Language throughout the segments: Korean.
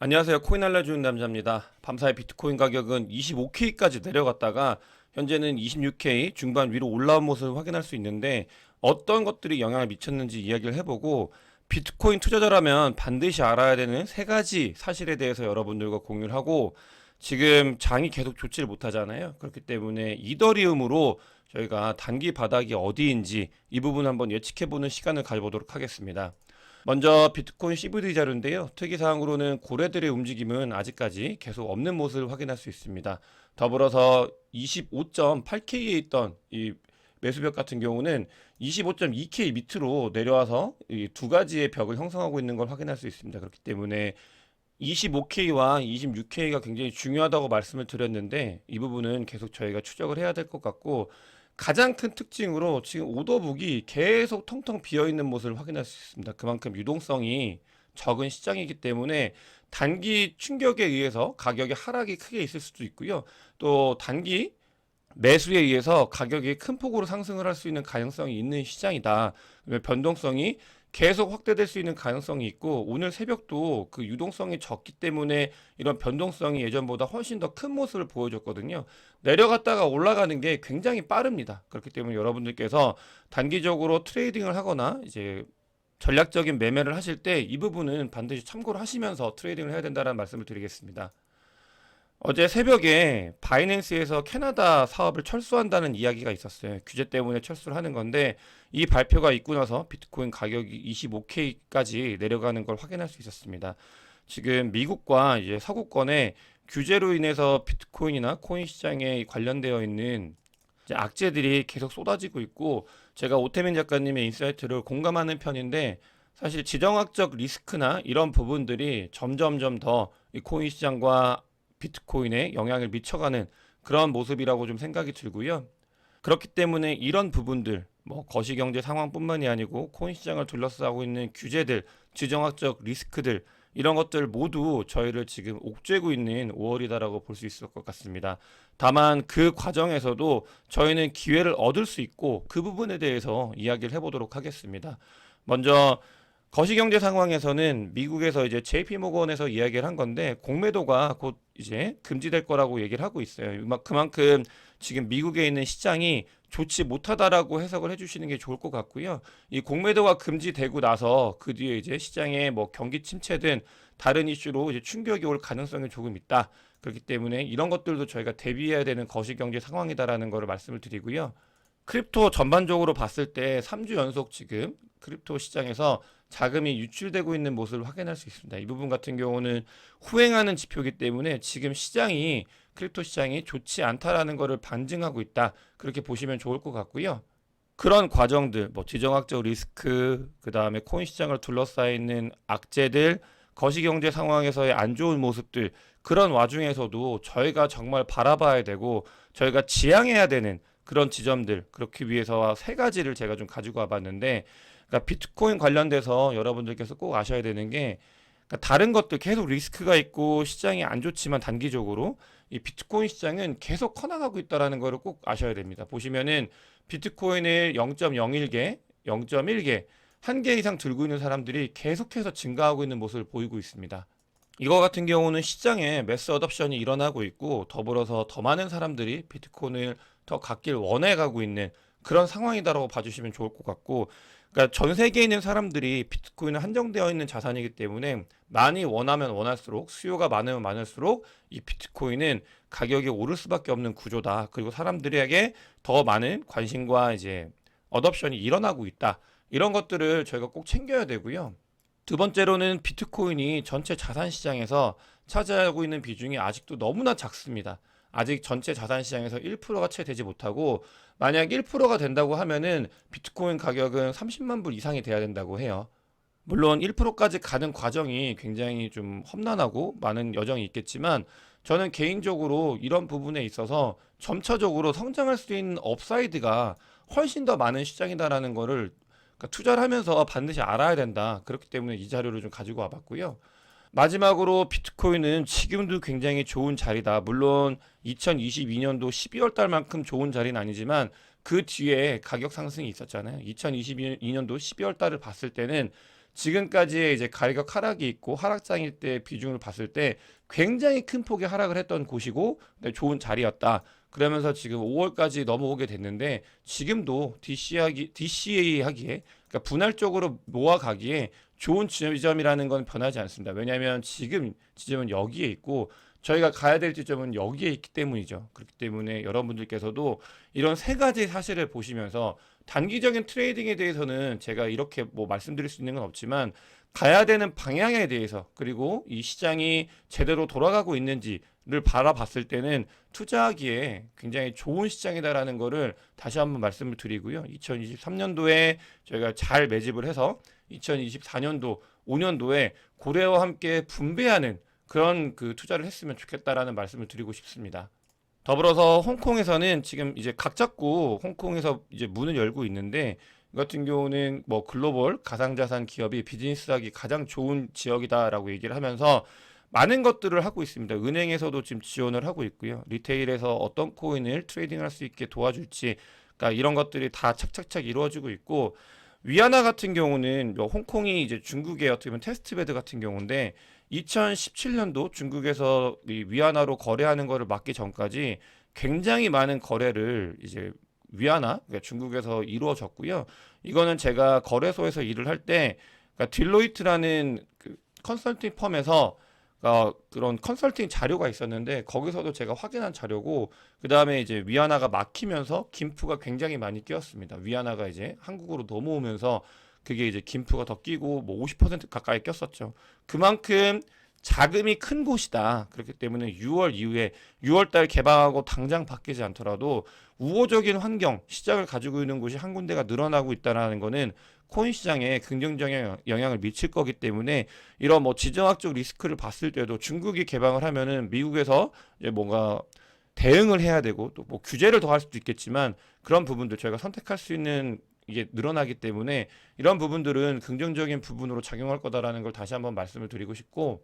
안녕하세요. 코인 알려주는 남자입니다. 밤사이 비트코인 가격은 25K까지 내려갔다가 현재는 26K 중반 위로 올라온 모습을 확인할 수 있는데 어떤 것들이 영향을 미쳤는지 이야기를 해보고 비트코인 투자자라면 반드시 알아야 되는 세 가지 사실에 대해서 여러분들과 공유를 하고 지금 장이 계속 좋지를 못하잖아요. 그렇기 때문에 이더리움으로 저희가 단기 바닥이 어디인지 이 부분 한번 예측해보는 시간을 가져보도록 하겠습니다. 먼저 비트코인 CVD 자료인데요. 특이사항으로는 고래들의 움직임은 아직까지 계속 없는 모습을 확인할 수 있습니다. 더불어서 25.8K에 있던 이 매수벽 같은 경우는 25.2K 밑으로 내려와서 이 두 가지의 벽을 형성하고 있는 걸 확인할 수 있습니다. 그렇기 때문에 25K와 26K가 굉장히 중요하다고 말씀을 드렸는데 이 부분은 계속 저희가 추적을 해야 될 것 같고 가장 큰 특징으로 지금 오더북이 계속 텅텅 비어 있는 모습을 확인할 수 있습니다. 그만큼 유동성이 적은 시장이기 때문에 단기 충격에 의해서 가격의 하락이 크게 있을 수도 있고요. 또 단기 매수에 의해서 가격이 큰 폭으로 상승을 할 수 있는 가능성이 있는 시장이다. 변동성이 계속 확대될 수 있는 가능성이 있고 오늘 새벽도 그 유동성이 적기 때문에 이런 변동성이 예전보다 훨씬 더 큰 모습을 보여줬거든요. 내려갔다가 올라가는 게 굉장히 빠릅니다. 그렇기 때문에 여러분들께서 단기적으로 트레이딩을 하거나 이제 전략적인 매매를 하실 때 이 부분은 반드시 참고를 하시면서 트레이딩을 해야 된다는 말씀을 드리겠습니다. 어제 새벽에 바이낸스에서 캐나다 사업을 철수한다는 이야기가 있었어요. 규제 때문에 철수를 하는 건데 이 발표가 있고 나서 비트코인 가격이 25K까지 내려가는 걸 확인할 수 있었습니다. 지금 미국과 이제 서구권의 규제로 인해서 비트코인이나 코인 시장에 관련되어 있는 이제 악재들이 계속 쏟아지고 있고 제가 오태민 작가님의 인사이트를 공감하는 편인데 사실 지정학적 리스크나 이런 부분들이 점점점 더 이 코인 시장과 비트코인에 영향을 미쳐가는 그런 모습이라고 좀 생각이 들고요. 그렇기 때문에 이런 부분들, 뭐 거시경제 상황뿐만이 아니고 코인 시장을 둘러싸고 있는 규제들, 지정학적 리스크들 이런 것들 모두 저희를 지금 옥죄고 있는 5월이다라고 볼 수 있을 것 같습니다. 다만 그 과정에서도 저희는 기회를 얻을 수 있고 그 부분에 대해서 이야기를 해보도록 하겠습니다. 먼저 거시경제 상황에서는 미국에서 이제 JP 모건에서 이야기를 한 건데 공매도가 곧 이제 금지될 거라고 얘기를 하고 있어요. 그만큼 지금 미국에 있는 시장이 좋지 못하다라고 해석을 해주시는 게 좋을 것 같고요. 이 공매도가 금지되고 나서 그 뒤에 이제 시장에 뭐 경기 침체든 다른 이슈로 이제 충격이 올 가능성이 조금 있다. 그렇기 때문에 이런 것들도 저희가 대비해야 되는 거시경제 상황이다라는 거를 말씀을 드리고요. 크립토 전반적으로 봤을 때 3주 연속 지금 크립토 시장에서 자금이 유출되고 있는 모습을 확인할 수 있습니다. 이 부분 같은 경우는 후행하는 지표이기 때문에 지금 시장이 크립토 시장이 좋지 않다라는 것을 반증하고 있다. 그렇게 보시면 좋을 것 같고요. 그런 과정들, 뭐 지정학적 리스크, 그 다음에 코인 시장을 둘러싸여 있는 악재들, 거시경제 상황에서의 안 좋은 모습들, 그런 와중에서도 저희가 정말 바라봐야 되고 저희가 지향해야 되는 그런 지점들, 그렇기 위해서 세 가지를 제가 좀 가지고 와봤는데, 그러니까 비트코인 관련돼서 여러분들께서 꼭 아셔야 되는 게, 그러니까 다른 것들 계속 리스크가 있고 시장이 안 좋지만 단기적으로 이 비트코인 시장은 계속 커나가고 있다라는 거를 꼭 아셔야 됩니다. 보시면은 비트코인을 0.01개, 0.1개, 한 개 이상 들고 있는 사람들이 계속해서 증가하고 있는 모습을 보이고 있습니다. 이거 같은 경우는 시장에 매스 어답션이 일어나고 있고 더불어서 더 많은 사람들이 비트코인을 더 갖길 원해 가고 있는 그런 상황이다라고 봐주시면 좋을 것 같고 그러니까 전 세계에 있는 사람들이 비트코인은 한정되어 있는 자산이기 때문에 많이 원하면 원할수록 수요가 많으면 많을수록 이 비트코인은 가격이 오를 수밖에 없는 구조다. 그리고 사람들에게 더 많은 관심과 이제 어답션이 일어나고 있다. 이런 것들을 저희가 꼭 챙겨야 되고요. 두 번째로는 비트코인이 전체 자산 시장에서 차지하고 있는 비중이 아직도 너무나 작습니다. 아직 전체 자산 시장에서 1%가 채 되지 못하고 만약 1%가 된다고 하면은 비트코인 가격은 30만 불 이상이 돼야 된다고 해요. 물론 1%까지 가는 과정이 굉장히 좀 험난하고 많은 여정이 있겠지만 저는 개인적으로 이런 부분에 있어서 점차적으로 성장할 수 있는 업사이드가 훨씬 더 많은 시장이다라는 거를 그러니까 투자를 하면서 반드시 알아야 된다. 그렇기 때문에 이 자료를 좀 가지고 와봤고요. 마지막으로 비트코인은 지금도 굉장히 좋은 자리다. 물론 2022년도 12월 달만큼 좋은 자리는 아니지만 그 뒤에 가격 상승이 있었잖아요. 2022년도 12월 달을 봤을 때는 지금까지의 이제 가격 하락이 있고 하락장일 때 비중을 봤을 때 굉장히 큰 폭의 하락을 했던 곳이고 네, 좋은 자리였다. 그러면서 지금 5월까지 넘어오게 됐는데 지금도 DCA 하기에 그러니까 분할적으로 모아가기에 좋은 지점이라는 건 변하지 않습니다. 왜냐하면 지금 지점은 여기에 있고 저희가 가야 될 지점은 여기에 있기 때문이죠. 그렇기 때문에 여러분들께서도 이런 세 가지 사실을 보시면서 단기적인 트레이딩에 대해서는 제가 이렇게 뭐 말씀드릴 수 있는 건 없지만 가야 되는 방향에 대해서 그리고 이 시장이 제대로 돌아가고 있는지를 바라봤을 때는 투자하기에 굉장히 좋은 시장이다라는 거를 다시 한번 말씀을 드리고요. 2023년도에 저희가 잘 매집을 해서 2024년도, 5년도에 고래와 함께 분배하는 그런 그 투자를 했으면 좋겠다라는 말씀을 드리고 싶습니다. 더불어서 홍콩에서는 지금 이제 각 잡고 홍콩에서 이제 문을 열고 있는데 이 같은 경우는 뭐 글로벌 가상자산 기업이 비즈니스하기 가장 좋은 지역이다라고 얘기를 하면서 많은 것들을 하고 있습니다. 은행에서도 지금 지원을 하고 있고요. 리테일에서 어떤 코인을 트레이딩할 수 있게 도와줄지 그러니까 이런 것들이 다 착착착 이루어지고 있고 위안화 같은 경우는 뭐 홍콩이 이제 중국의 어떻게 보면 테스트베드 같은 경우인데 2017년도 중국에서 이 위안화로 거래하는 거를 막기 전까지 굉장히 많은 거래를 이제 위안화 그러니까 중국에서 이루어졌고요. 이거는 제가 거래소에서 일을 할 때 그러니까 딜로이트라는 그 컨설팅 펌에서 그런 컨설팅 자료가 있었는데 거기서도 제가 확인한 자료고 그 다음에 이제 위안화가 막히면서 김프가 굉장히 많이 끼었습니다. 위안화가 이제 한국으로 넘어오면서 그게 이제 김프가 더 끼고 뭐 50% 가까이 꼈었죠. 그만큼 자금이 큰 곳이다. 그렇기 때문에 6월 이후에 6월 달 개방하고 당장 바뀌지 않더라도 우호적인 환경, 시장을 가지고 있는 곳이 한 군데가 늘어나고 있다는 거는 코인 시장에 긍정적인 영향을 미칠 거기 때문에 이런 뭐 지정학적 리스크를 봤을 때도 중국이 개방을 하면은 미국에서 이제 뭔가 대응을 해야 되고 또 뭐 규제를 더 할 수도 있겠지만 그런 부분들 저희가 선택할 수 있는 이게 늘어나기 때문에 이런 부분들은 긍정적인 부분으로 작용할 거다라는 걸 다시 한번 말씀을 드리고 싶고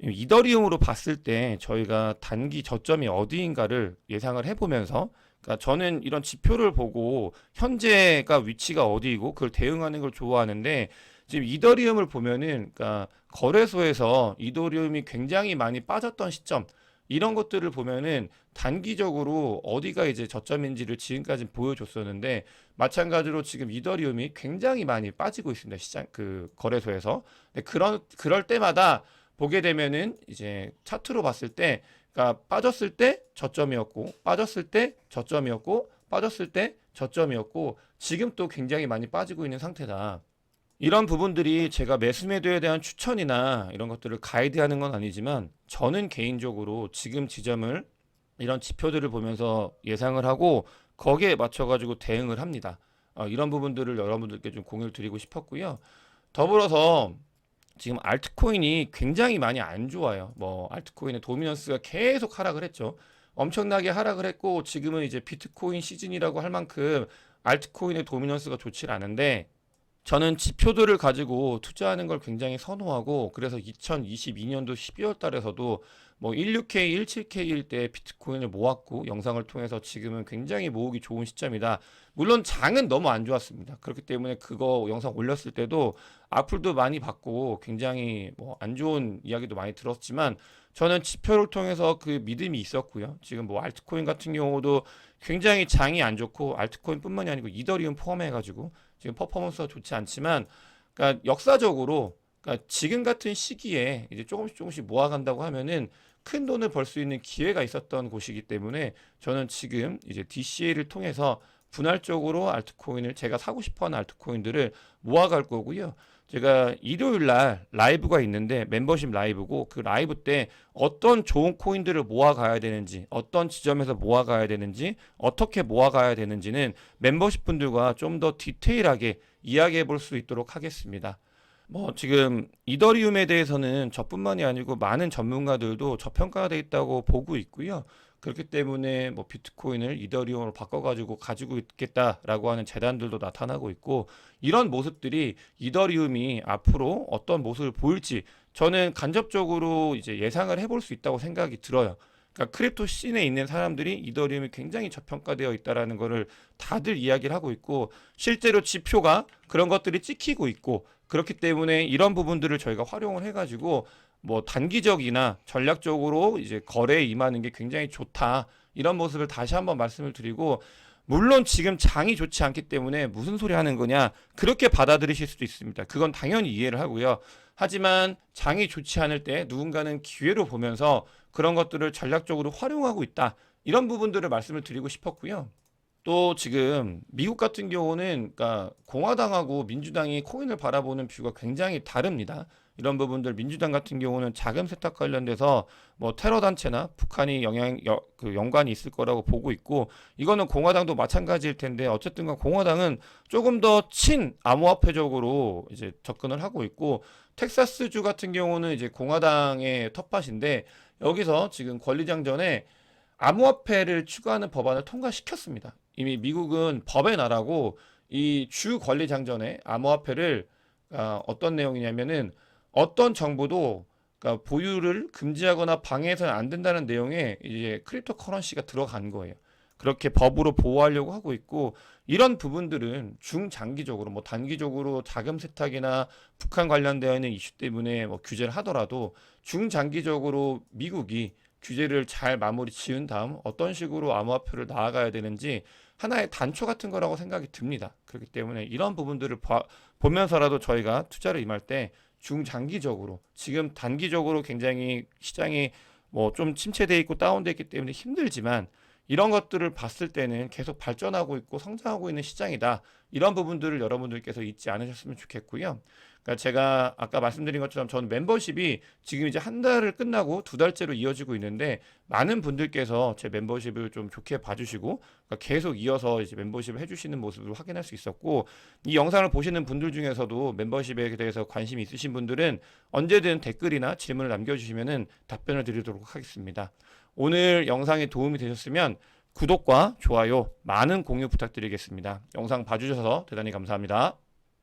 이더리움으로 봤을 때 저희가 단기 저점이 어디인가를 예상을 해보면서 그러니까 저는 이런 지표를 보고 현재가 위치가 어디이고 그걸 대응하는 걸 좋아하는데 지금 이더리움을 보면은 그러니까 거래소에서 이더리움이 굉장히 많이 빠졌던 시점 이런 것들을 보면은 단기적으로 어디가 이제 저점인지를 지금까지 보여줬었는데 마찬가지로 지금 이더리움이 굉장히 많이 빠지고 있습니다. 시장 그 거래소에서. 근데 그럴 때마다 보게 되면은 이제 차트로 봤을 때 그러니까 빠졌을 때 저점이었고 빠졌을 때 저점이었고 빠졌을 때 저점이었고 지금 또 굉장히 많이 빠지고 있는 상태다. 이런 부분들이 제가 매수매도에 대한 추천이나 이런 것들을 가이드하는 건 아니지만 저는 개인적으로 지금 지점을 이런 지표들을 보면서 예상을 하고 거기에 맞춰가지고 대응을 합니다. 이런 부분들을 여러분들께 좀 공유를 드리고 싶었고요. 더불어서 지금 알트코인이 굉장히 많이 안 좋아요. 뭐 알트코인의 도미넌스가 계속 하락을 했죠. 엄청나게 하락을 했고 지금은 이제 비트코인 시즌이라고 할 만큼 알트코인의 도미넌스가 좋지 않은데 저는 지표들을 가지고 투자하는 걸 굉장히 선호하고 그래서 2022년도 12월 달에서도 뭐 16K, 17K일 때 비트코인을 모았고 영상을 통해서 지금은 굉장히 모으기 좋은 시점이다. 물론 장은 너무 안 좋았습니다. 그렇기 때문에 그거 영상 올렸을 때도 악플도 많이 받고 굉장히 뭐 안 좋은 이야기도 많이 들었지만 저는 지표를 통해서 그 믿음이 있었고요. 지금 뭐 알트코인 같은 경우도 굉장히 장이 안 좋고 알트코인뿐만이 아니고 이더리움 포함해가지고 지금 퍼포먼스가 좋지 않지만 그러니까 역사적으로 그러니까 지금 같은 시기에 이제 조금씩 모아간다고 하면은 큰 돈을 벌 수 있는 기회가 있었던 곳이기 때문에 저는 지금 이제 DCA를 통해서 분할적으로 알트코인을 제가 사고 싶어하는 알트코인들을 모아갈 거고요. 제가 일요일 날 라이브가 있는데 멤버십 라이브고 그 라이브 때 어떤 좋은 코인들을 모아가야 되는지 어떤 지점에서 모아가야 되는지 어떻게 모아가야 되는지는 멤버십 분들과 좀 더 디테일하게 이야기해 볼 수 있도록 하겠습니다. 뭐 지금 이더리움에 대해서는 저뿐만이 아니고 많은 전문가들도 저평가돼 있다고 보고 있고요. 그렇기 때문에 뭐 비트코인을 이더리움으로 바꿔가지고 가지고 있겠다라고 하는 재단들도 나타나고 있고 이런 모습들이 이더리움이 앞으로 어떤 모습을 보일지 저는 간접적으로 이제 예상을 해볼 수 있다고 생각이 들어요. 그러니까 크립토 씬에 있는 사람들이 이더리움이 굉장히 저평가되어 있다라는 거를 다들 이야기를 하고 있고 실제로 지표가 그런 것들이 찍히고 있고 그렇기 때문에 이런 부분들을 저희가 활용을 해가지고 뭐 단기적이나 전략적으로 이제 거래에 임하는 게 굉장히 좋다. 이런 모습을 다시 한번 말씀을 드리고, 물론 지금 장이 좋지 않기 때문에 무슨 소리 하는 거냐, 그렇게 받아들이실 수도 있습니다. 그건 당연히 이해를 하고요. 하지만 장이 좋지 않을 때 누군가는 기회로 보면서 그런 것들을 전략적으로 활용하고 있다. 이런 부분들을 말씀을 드리고 싶었고요. 또 지금 미국 같은 경우는 그러니까 공화당하고 민주당이 코인을 바라보는 뷰가 굉장히 다릅니다. 이런 부분들, 민주당 같은 경우는 자금 세탁 관련돼서 뭐 테러 단체나 북한이 연관이 있을 거라고 보고 있고, 이거는 공화당도 마찬가지일 텐데, 어쨌든간 공화당은 조금 더 친 암호화폐적으로 이제 접근을 하고 있고, 텍사스주 같은 경우는 이제 공화당의 텃밭인데, 여기서 지금 권리장전에 암호화폐를 추구하는 법안을 통과시켰습니다. 이미 미국은 법의 나라고, 이 주 권리장전에 암호화폐를 어떤 내용이냐면은 어떤 정보도 그러니까 보유를 금지하거나 방해해서는 안 된다는 내용의 이제 크립토 커런시가 들어간 거예요. 그렇게 법으로 보호하려고 하고 있고, 이런 부분들은 중장기적으로 뭐 단기적으로 자금 세탁이나 북한 관련되어 있는 이슈 때문에 뭐 규제를 하더라도 중장기적으로 미국이 규제를 잘 마무리 지은 다음 어떤 식으로 암호화폐를 나아가야 되는지 하나의 단초 같은 거라고 생각이 듭니다. 그렇기 때문에 이런 부분들을 보면서라도 저희가 투자를 임할 때 중장기적으로, 지금 단기적으로 굉장히 시장이 뭐 좀 침체돼 있고 다운돼 있기 때문에 힘들지만, 이런 것들을 봤을 때는 계속 발전하고 있고 성장하고 있는 시장이다. 이런 부분들을 여러분들께서 잊지 않으셨으면 좋겠고요. 그러니까 제가 아까 말씀드린 것처럼 저는 멤버십이 지금 이제 한 달을 끝나고 두 달째로 이어지고 있는데, 많은 분들께서 제 멤버십을 좀 좋게 봐주시고, 그러니까 계속 이어서 이제 멤버십을 해주시는 모습을 확인할 수 있었고, 이 영상을 보시는 분들 중에서도 멤버십에 대해서 관심이 있으신 분들은 언제든 댓글이나 질문을 남겨주시면은 답변을 드리도록 하겠습니다. 오늘 영상이 도움이 되셨으면 구독과 좋아요, 많은 공유 부탁드리겠습니다. 영상 봐주셔서 대단히 감사합니다.